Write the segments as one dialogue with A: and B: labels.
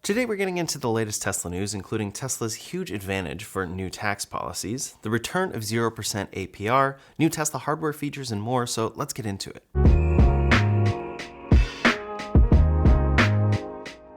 A: Today we're getting into the latest Tesla news, including Tesla's huge advantage for new tax policies, the return of 0% APR, new Tesla hardware features, and more, so let's get into it.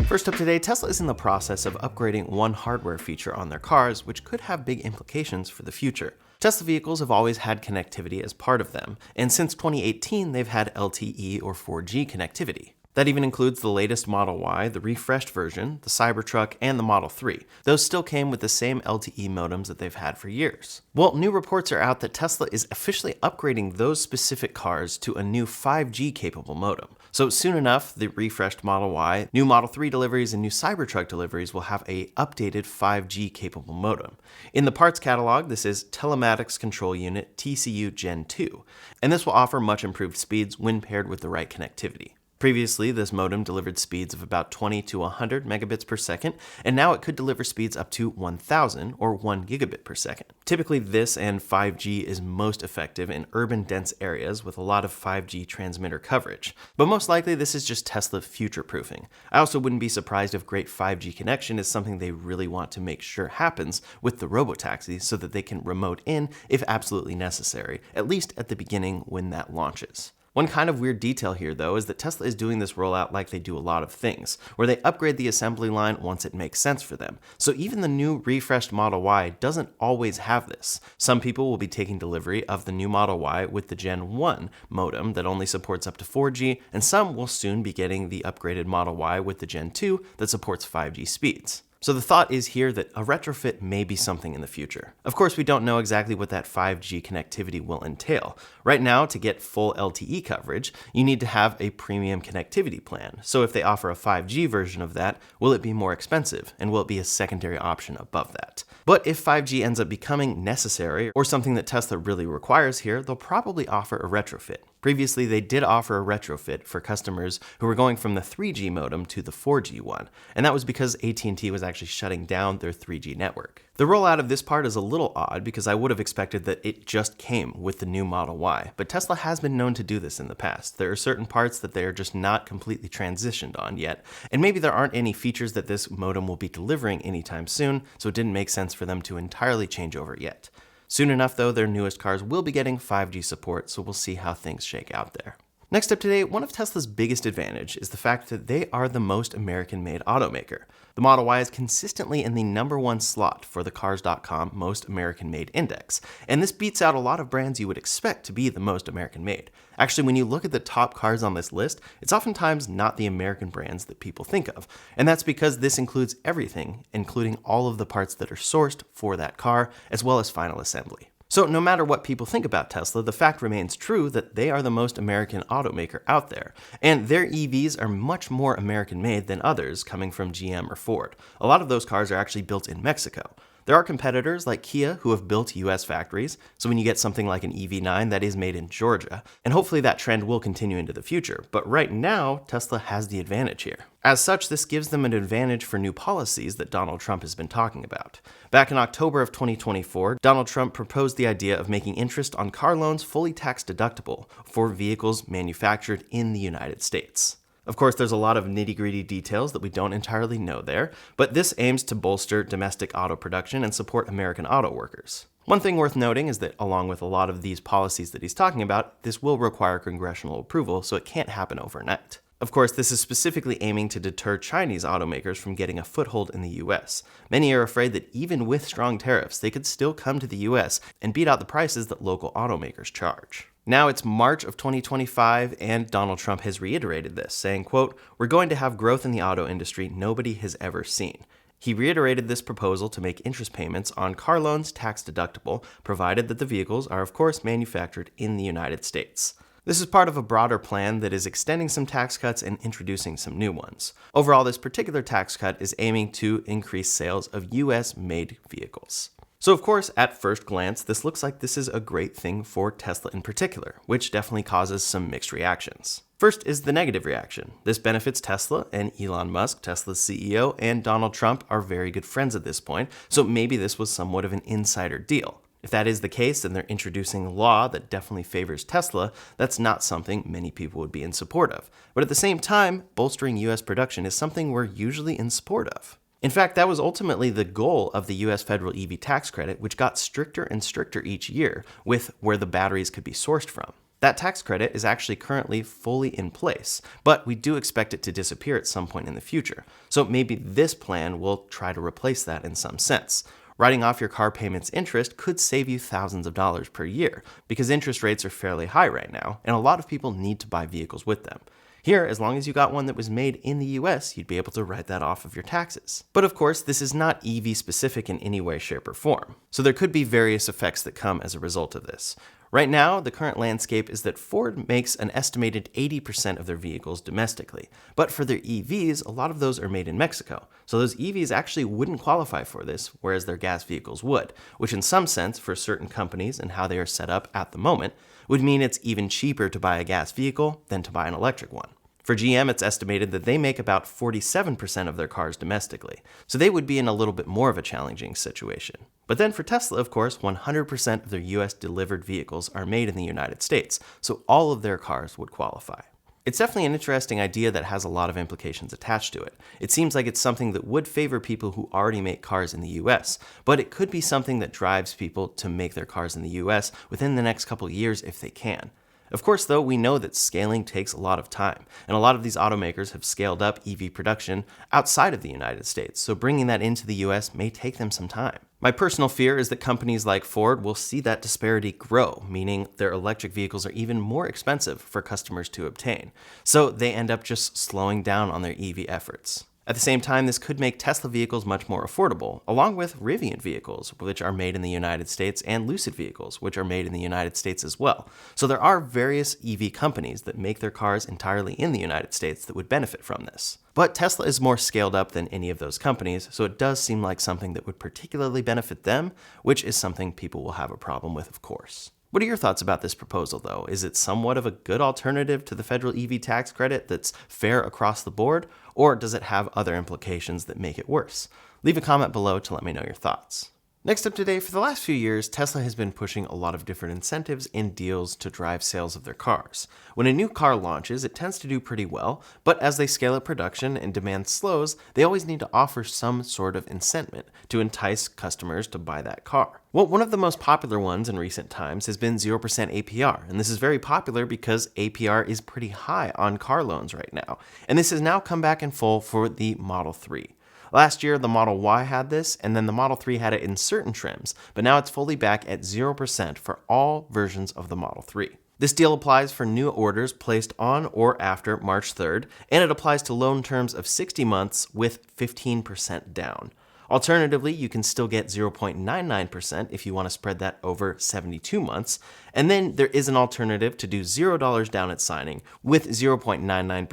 A: First up today, Tesla is in the process of upgrading one hardware feature on their cars, which could have big implications for the future. Tesla vehicles have always had connectivity as part of them, and since 2018 they've had LTE or 4G connectivity. That even includes the latest Model Y, the refreshed version, the Cybertruck, and the Model 3. Those still came with the same LTE modems that they've had for years. Well, new reports are out that Tesla is officially upgrading those specific cars to a new 5G capable modem. So soon enough, the refreshed Model Y, new Model 3 deliveries, and new Cybertruck deliveries will have a updated 5G capable modem. In the parts catalog, this is Telematics Control Unit TCU Gen 2, and this will offer much improved speeds when paired with the right connectivity. Previously, this modem delivered speeds of about 20 to 100 megabits per second, and now it could deliver speeds up to 1,000 or 1 gigabit per second. Typically, this and 5G is most effective in urban dense areas with a lot of 5G transmitter coverage. But most likely, this is just Tesla future-proofing. I also wouldn't be surprised if great 5G connection is something they really want to make sure happens with the robotaxi so that they can remote in if absolutely necessary, at least at the beginning when that launches. One kind of weird detail here, though, is that Tesla is doing this rollout like they do a lot of things, where they upgrade the assembly line once it makes sense for them. So even the new refreshed Model Y doesn't always have this. Some people will be taking delivery of the new Model Y with the Gen 1 modem that only supports up to 4G, and some will soon be getting the upgraded Model Y with the Gen 2 that supports 5G speeds. So the thought is here that a retrofit may be something in the future. Of course, we don't know exactly what that 5G connectivity will entail. Right now, to get full LTE coverage, you need to have a premium connectivity plan. So if they offer a 5G version of that, will it be more expensive? And will it be a secondary option above that? But if 5G ends up becoming necessary or something that Tesla really requires here, they'll probably offer a retrofit. Previously, they did offer a retrofit for customers who were going from the 3G modem to the 4G one, and that was because AT&T was actually shutting down their 3G network. The rollout of this part is a little odd because I would have expected that it just came with the new Model Y, but Tesla has been known to do this in the past. There are certain parts that they are just not completely transitioned on yet, and maybe there aren't any features that this modem will be delivering anytime soon, so it didn't make sense for them to entirely change over yet. Soon enough, though, their newest cars will be getting 5G support, so we'll see how things shake out there. Next up today, one of Tesla's biggest advantage is the fact that they are the most American-made automaker. The Model Y is consistently in the #1 slot for the Cars.com Most American-Made Index, and this beats out a lot of brands you would expect to be the most American-made. Actually, when you look at the top cars on this list, it's oftentimes not the American brands that people think of, and that's because this includes everything, including all of the parts that are sourced for that car, as well as final assembly. So no matter what people think about Tesla, the fact remains true that they are the most American automaker out there, and their EVs are much more American-made than others coming from GM or Ford. A lot of those cars are actually built in Mexico. There are competitors like Kia who have built US factories, so when you get something like an EV9, that is made in Georgia, and hopefully that trend will continue into the future, but right now, Tesla has the advantage here. As such, this gives them an advantage for new policies that Donald Trump has been talking about. Back in October of 2024, Donald Trump proposed the idea of making interest on car loans fully tax deductible for vehicles manufactured in the United States. Of course, there's a lot of nitty-gritty details that we don't entirely know there, but this aims to bolster domestic auto production and support American auto workers. One thing worth noting is that along with a lot of these policies that he's talking about, this will require congressional approval, so it can't happen overnight. Of course, this is specifically aiming to deter Chinese automakers from getting a foothold in the US. Many are afraid that even with strong tariffs, they could still come to the US and beat out the prices that local automakers charge. Now it's March of 2025, and Donald Trump has reiterated this, saying, quote, "We're going to have growth in the auto industry nobody has ever seen." He reiterated this proposal to make interest payments on car loans tax deductible, provided that the vehicles are of course manufactured in the United States. This is part of a broader plan that is extending some tax cuts and introducing some new ones. Overall, this particular tax cut is aiming to increase sales of US-made vehicles. So of course, at first glance, this looks like this is a great thing for Tesla in particular, which definitely causes some mixed reactions. First is the negative reaction. This benefits Tesla, and Elon Musk, Tesla's CEO, and Donald Trump are very good friends at this point, so maybe this was somewhat of an insider deal. If that is the case, and they're introducing a law that definitely favors Tesla, that's not something many people would be in support of. But at the same time, bolstering US production is something we're usually in support of. In fact, that was ultimately the goal of the US federal EV tax credit, which got stricter and stricter each year with where the batteries could be sourced from. That tax credit is actually currently fully in place, but we do expect it to disappear at some point in the future. So maybe this plan will try to replace that in some sense. Writing off your car payment's interest could save you thousands of dollars per year, because interest rates are fairly high right now, and a lot of people need to buy vehicles with them. Here, as long as you got one that was made in the US, you'd be able to write that off of your taxes. But of course, this is not EV specific in any way, shape, or form. So there could be various effects that come as a result of this. Right now, the current landscape is that Ford makes an estimated 80% of their vehicles domestically. But for their EVs, a lot of those are made in Mexico. So those EVs actually wouldn't qualify for this, whereas their gas vehicles would, which in some sense, for certain companies and how they are set up at the moment, would mean it's even cheaper to buy a gas vehicle than to buy an electric one. For GM, it's estimated that they make about 47% of their cars domestically, so they would be in a little bit more of a challenging situation. But then for Tesla, of course, 100% of their US delivered vehicles are made in the United States, so all of their cars would qualify. It's definitely an interesting idea that has a lot of implications attached to it. It seems like it's something that would favor people who already make cars in the US, but it could be something that drives people to make their cars in the US within the next couple years if they can. Of course, though, we know that scaling takes a lot of time, and a lot of these automakers have scaled up EV production outside of the United States, so bringing that into the US may take them some time. My personal fear is that companies like Ford will see that disparity grow, meaning their electric vehicles are even more expensive for customers to obtain, so they end up just slowing down on their EV efforts. At the same time, this could make Tesla vehicles much more affordable, along with Rivian vehicles, which are made in the United States, and Lucid vehicles, which are made in the United States as well. So there are various EV companies that make their cars entirely in the United States that would benefit from this. But Tesla is more scaled up than any of those companies, so it does seem like something that would particularly benefit them, which is something people will have a problem with, of course. What are your thoughts about this proposal, though? Is it somewhat of a good alternative to the federal EV tax credit that's fair across the board, or does it have other implications that make it worse? Leave a comment below to let me know your thoughts. Next up today, for the last few years, Tesla has been pushing a lot of different incentives and deals to drive sales of their cars. When a new car launches, it tends to do pretty well, but as they scale up production and demand slows, they always need to offer some sort of incentive to entice customers to buy that car. Well, one of the most popular ones in recent times has been 0% APR, and this is very popular because APR is pretty high on car loans right now, and this has now come back in full for the Model 3. Last year, the Model Y had this, and then the Model 3 had it in certain trims, but now it's fully back at 0% for all versions of the Model 3. This deal applies for new orders placed on or after March 3rd, and it applies to loan terms of 60 months with 15% down. Alternatively, you can still get 0.99% if you want to spread that over 72 months. And then there is an alternative to do $0 down at signing with 0.99%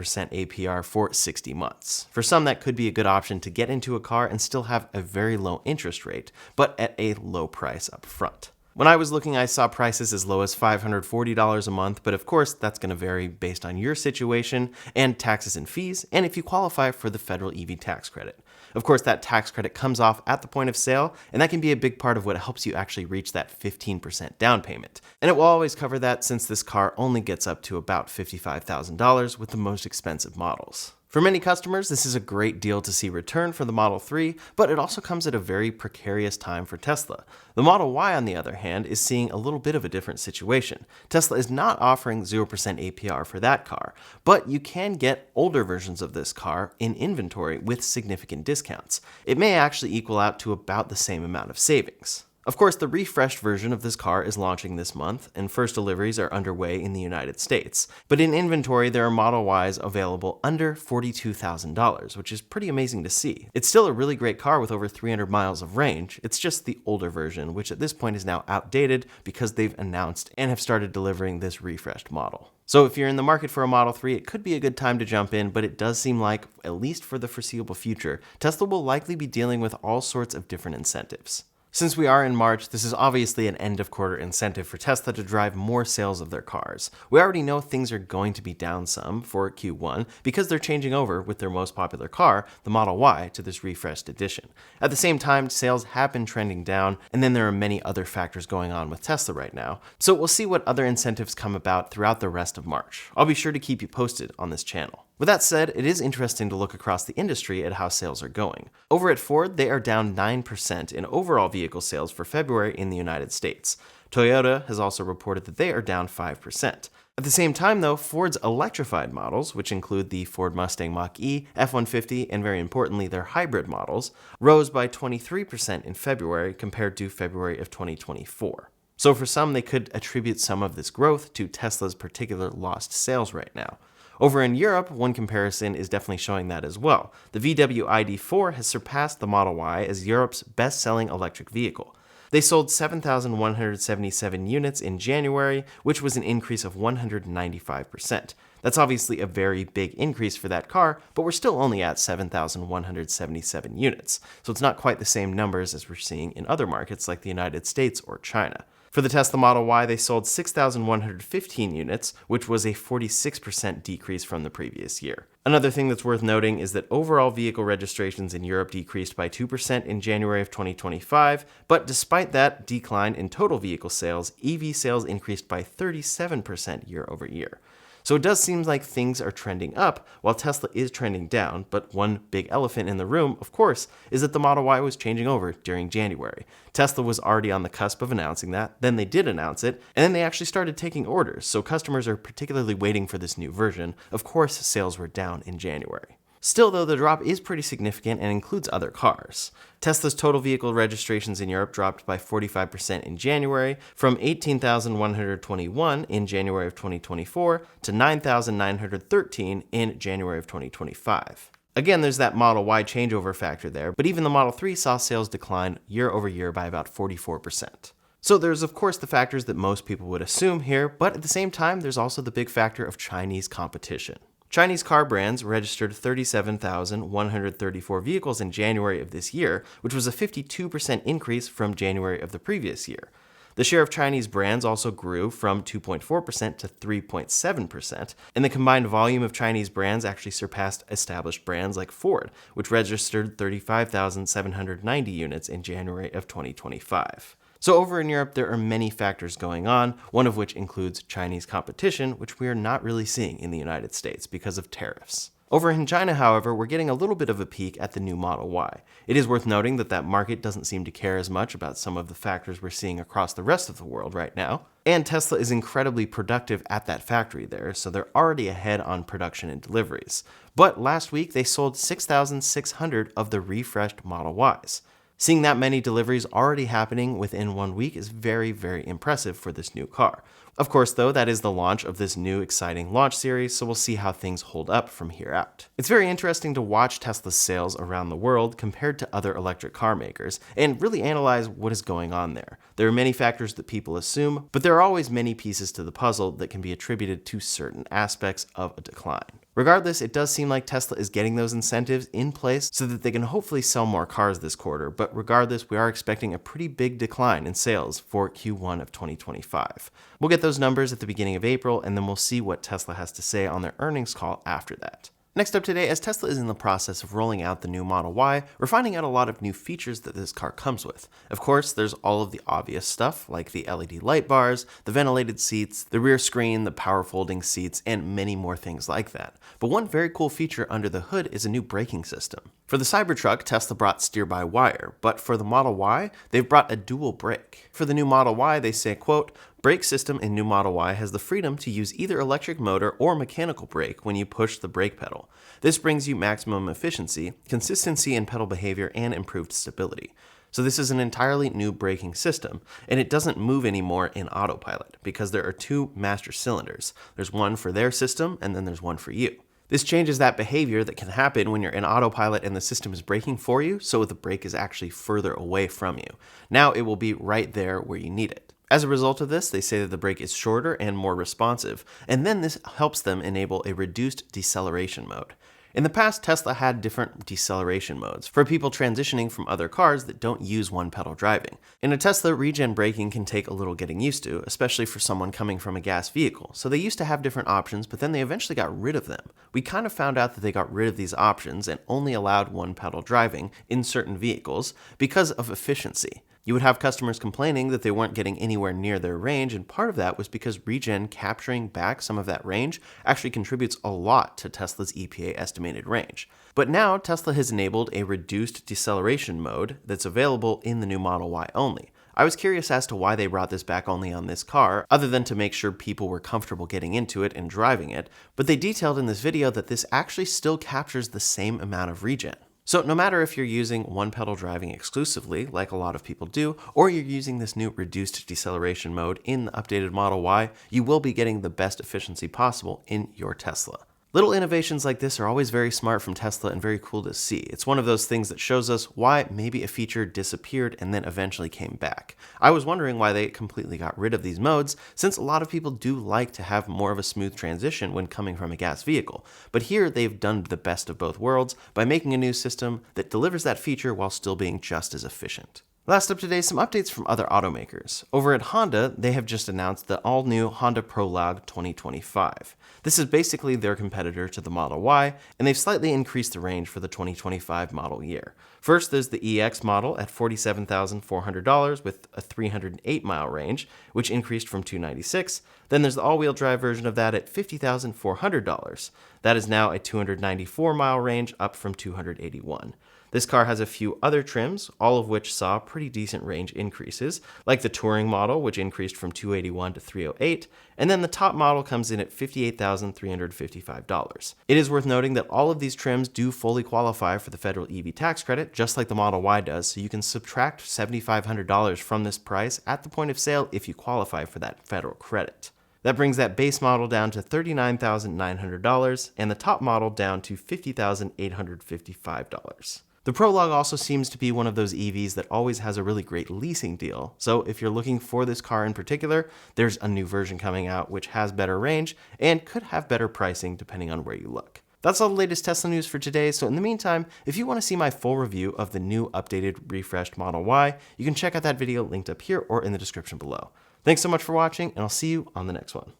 A: APR for 60 months. For some, that could be a good option to get into a car and still have a very low interest rate, but at a low price up front. When I was looking, I saw prices as low as $540 a month, but of course, that's going to vary based on your situation and taxes and fees, and if you qualify for the federal EV tax credit. Of course, that tax credit comes off at the point of sale, and that can be a big part of what helps you actually reach that 15% down payment. And it will always cover that since this car only gets up to about $55,000 with the most expensive models. For many customers, this is a great deal to see return for the Model 3, but it also comes at a very precarious time for Tesla. The Model Y, on the other hand, is seeing a little bit of a different situation. Tesla is not offering 0% APR for that car, but you can get older versions of this car in inventory with significant discounts. It may actually equal out to about the same amount of savings. Of course, the refreshed version of this car is launching this month, and first deliveries are underway in the United States. But in inventory, there are Model Ys available under $42,000, which is pretty amazing to see. It's still a really great car with over 300 miles of range. It's just the older version, which at this point is now outdated because they've announced and have started delivering this refreshed model. So if you're in the market for a Model 3, it could be a good time to jump in, but it does seem like, at least for the foreseeable future, Tesla will likely be dealing with all sorts of different incentives. Since we are in March, this is obviously an end-of-quarter incentive for Tesla to drive more sales of their cars. We already know things are going to be down some for Q1 because they're changing over with their most popular car, the Model Y, to this refreshed edition. At the same time, sales have been trending down, and then there are many other factors going on with Tesla right now. So we'll see what other incentives come about throughout the rest of March. I'll be sure to keep you posted on this channel. With that said, it is interesting to look across the industry at how sales are going. Over at Ford, they are down 9% in overall vehicle sales for February in the United States. Toyota has also reported that they are down 5%. At the same time, though, Ford's electrified models, which include the Ford Mustang Mach-E, F-150, and very importantly, their hybrid models, rose by 23% in February compared to February of 2024. So for some, they could attribute some of this growth to Tesla's particular lost sales right now. Over in Europe, one comparison is definitely showing that as well. The VW ID.4 has surpassed the Model Y as Europe's best-selling electric vehicle. They sold 7,177 units in January, which was an increase of 195%. That's obviously a very big increase for that car, but we're still only at 7,177 units, so it's not quite the same numbers as we're seeing in other markets like the United States or China. For the Tesla Model Y, they sold 6,115 units, which was a 46% decrease from the previous year. Another thing that's worth noting is that overall vehicle registrations in Europe decreased by 2% in January of 2025, but despite that decline in total vehicle sales, EV sales increased by 37% year over year. So it does seem like things are trending up while Tesla is trending down, but one big elephant in the room, of course, is that the Model Y was changing over during January. Tesla was already on the cusp of announcing that, then they did announce it, and then they actually started taking orders, so customers are particularly waiting for this new version. Of course, sales were down in January. Still, though, the drop is pretty significant and includes other cars. Tesla's total vehicle registrations in Europe dropped by 45% in January, from 18,121 in January of 2024 to 9,913 in January of 2025. Again, there's that Model Y changeover factor there, but even the Model 3 saw sales decline year over year by about 44%. So there's of course the factors that most people would assume here, but at the same time, there's also the big factor of Chinese competition. Chinese car brands registered 37,134 vehicles in January of this year, which was a 52% increase from January of the previous year. The share of Chinese brands also grew from 2.4% to 3.7%, and the combined volume of Chinese brands actually surpassed established brands like Ford, which registered 35,790 units in January of 2025. So over in Europe, there are many factors going on, one of which includes Chinese competition, which we are not really seeing in the United States because of tariffs. Over in China, however, we're getting a little bit of a peek at the new Model Y. It is worth noting that that market doesn't seem to care as much about some of the factors we're seeing across the rest of the world right now. And Tesla is incredibly productive at that factory there, so they're already ahead on production and deliveries. But last week, they sold 6,600 of the refreshed Model Ys. Seeing that many deliveries already happening within 1 week is very, very impressive for this new car. Of course, though, that is the launch of this new exciting launch series, so we'll see how things hold up from here out. It's very interesting to watch Tesla's sales around the world compared to other electric car makers, and really analyze what is going on there. There are many factors that people assume, but there are always many pieces to the puzzle that can be attributed to certain aspects of a decline. Regardless, it does seem like Tesla is getting those incentives in place so that they can hopefully sell more cars this quarter, but regardless, we are expecting a pretty big decline in sales for Q1 of 2025. We'll get those numbers at the beginning of April, and then we'll see what Tesla has to say on their earnings call after that. Next up today, as Tesla is in the process of rolling out the new Model Y, we're finding out a lot of new features that this car comes with. Of course, there's all of the obvious stuff, like the LED light bars, the ventilated seats, the rear screen, the power folding seats, and many more things like that. But one very cool feature under the hood is a new braking system. For the Cybertruck, Tesla brought steer-by-wire, but for the Model Y, they've brought a dual brake. For the new Model Y, they say, quote, "Brake system in new Model Y has the freedom to use either electric motor or mechanical brake when you push the brake pedal. This brings you maximum efficiency, consistency in pedal behavior, and improved stability." So this is an entirely new braking system, and it doesn't move anymore in autopilot because there are two master cylinders. There's one for their system, and then there's one for you. This changes that behavior that can happen when you're in autopilot and the system is braking for you, so the brake is actually further away from you. Now it will be right there where you need it. As a result of this, they say that the brake is shorter and more responsive, and then this helps them enable a reduced deceleration mode. In the past, Tesla had different deceleration modes for people transitioning from other cars that don't use one-pedal driving. In a Tesla, regen braking can take a little getting used to, especially for someone coming from a gas vehicle. So they used to have different options, but then they eventually got rid of them. We kind of found out that they got rid of these options and only allowed one-pedal driving in certain vehicles because of efficiency. You would have customers complaining that they weren't getting anywhere near their range, and part of that was because regen capturing back some of that range actually contributes a lot to Tesla's EPA estimated range. But now Tesla has enabled a reduced deceleration mode that's available in the new Model Y only. I was curious as to why they brought this back only on this car, other than to make sure people were comfortable getting into it and driving it, but they detailed in this video that this actually still captures the same amount of regen. So no matter if you're using one-pedal driving exclusively, like a lot of people do, or you're using this new reduced deceleration mode in the updated Model Y, you will be getting the best efficiency possible in your Tesla. Little innovations like this are always very smart from Tesla and very cool to see. It's one of those things that shows us why maybe a feature disappeared and then eventually came back. I was wondering why they completely got rid of these modes, since a lot of people do like to have more of a smooth transition when coming from a gas vehicle. But here they've done the best of both worlds by making a new system that delivers that feature while still being just as efficient. Last up today, some updates from other automakers. Over at Honda, they have just announced the all-new Honda Prologue 2025. This is basically their competitor to the Model Y, and they've slightly increased the range for the 2025 model year. First, there's the EX model at $47,400 with a 308-mile range, which increased from $296. Then there's the all-wheel drive version of that at $50,400. That is now a 294-mile range, up from 281. This car has a few other trims, all of which saw pretty decent range increases, like the Touring model, which increased from $281 to $308, and then the top model comes in at $58,355. It is worth noting that all of these trims do fully qualify for the federal EV tax credit, just like the Model Y does, so you can subtract $7,500 from this price at the point of sale if you qualify for that federal credit. That brings that base model down to $39,900 and the top model down to $50,855. The Prologue also seems to be one of those EVs that always has a really great leasing deal. So if you're looking for this car in particular, there's a new version coming out which has better range and could have better pricing depending on where you look. That's all the latest Tesla news for today, so in the meantime, if you want to see my full review of the new updated refreshed Model Y, you can check out that video linked up here or in the description below. Thanks so much for watching, and I'll see you on the next one.